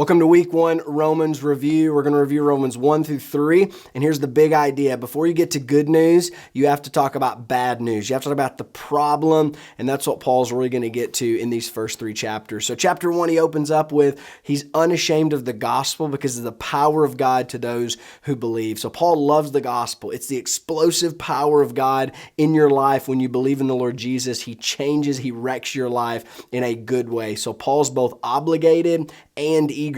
Welcome to week 1 Romans review. We're going to review Romans 1 through 3. And here's the big idea. Before you get to good news, you have to talk about bad news. You have to talk about the problem. And that's what Paul's really going to get to in these first 3 chapters. So chapter 1, he opens up with, he's unashamed of the gospel because of the power of God to those who believe. So Paul loves the gospel. It's the explosive power of God in your life when you believe in the Lord Jesus. He changes, he wrecks your life in a good way. So Paul's both obligated and eager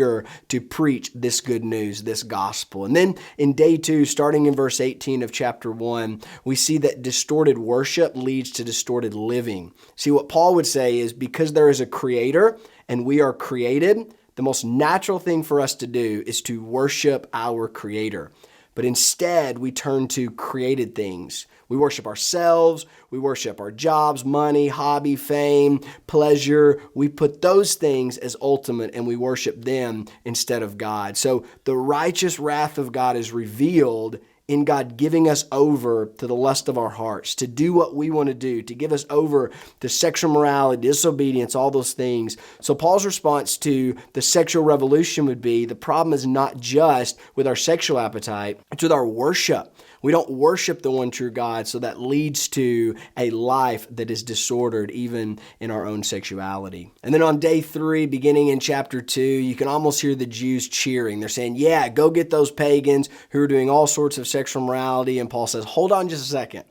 to preach this good news, this gospel. And then in day 2, starting in verse 18 of chapter 1, we see that distorted worship leads to distorted living. See, what Paul would say is because there is a creator and we are created, the most natural thing for us to do is to worship our creator. But instead, we turn to created things. We worship ourselves, we worship our jobs, money, hobby, fame, pleasure. We put those things as ultimate and we worship them instead of God. So the righteous wrath of God is revealed in God giving us over to the lust of our hearts, to do what we want to do, to give us over to sexual morality, disobedience, all those things. So Paul's response to the sexual revolution would be, the problem is not just with our sexual appetite, it's with our worship. We don't worship the one true God, so that leads to a life that is disordered even in our own sexuality. And then on day 3, beginning in chapter 2, you can almost hear the Jews cheering. They're saying, yeah, go get those pagans who are doing all sorts of sexual morality. And Paul says, hold on just a second.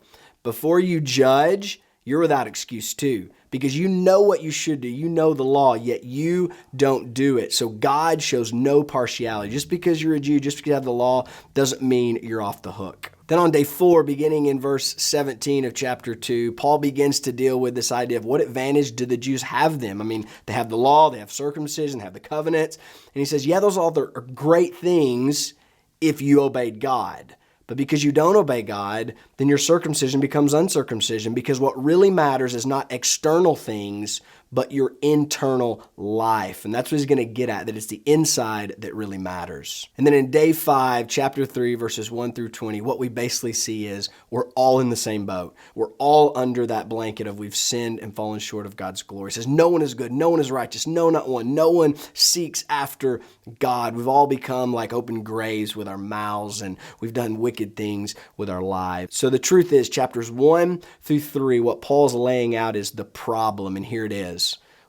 Before you judge, you're without excuse too, because you know what you should do. You know the law, yet you don't do it. So God shows no partiality. Just because you're a Jew, just because you have the law, doesn't mean you're off the hook. Then on day 4, beginning in verse 17 of chapter 2, Paul begins to deal with this idea of what advantage do the Jews have them? I mean, they have the law, they have circumcision, they have the covenants. And he says, yeah, those all are great things if you obeyed God. But because you don't obey God, then your circumcision becomes uncircumcision, because what really matters is not external things, but your internal life. And that's what he's going to get at, that it's the inside that really matters. And then in day 5, chapter 3, verses 1 through 20, what we basically see is we're all in the same boat. We're all under that blanket of we've sinned and fallen short of God's glory. It says no one is good, no one is righteous, no, not one. No one seeks after God. We've all become like open graves with our mouths, and we've done wicked things with our lives. So the truth is, chapters 1 through 3, what Paul's laying out is the problem, and here it is.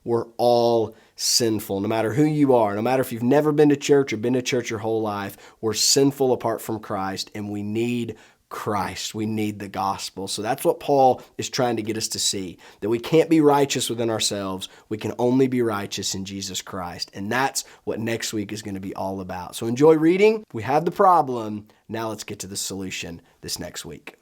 We're all sinful, no matter who you are, no matter if you've never been to church or been to church your whole life. We're sinful apart from Christ, and we need Christ. We need the gospel. So that's what Paul is trying to get us to see, that we can't be righteous within ourselves. We can only be righteous in Jesus Christ. And that's what next week is going to be all about. So enjoy reading. We have the problem. Now let's get to the solution this next week.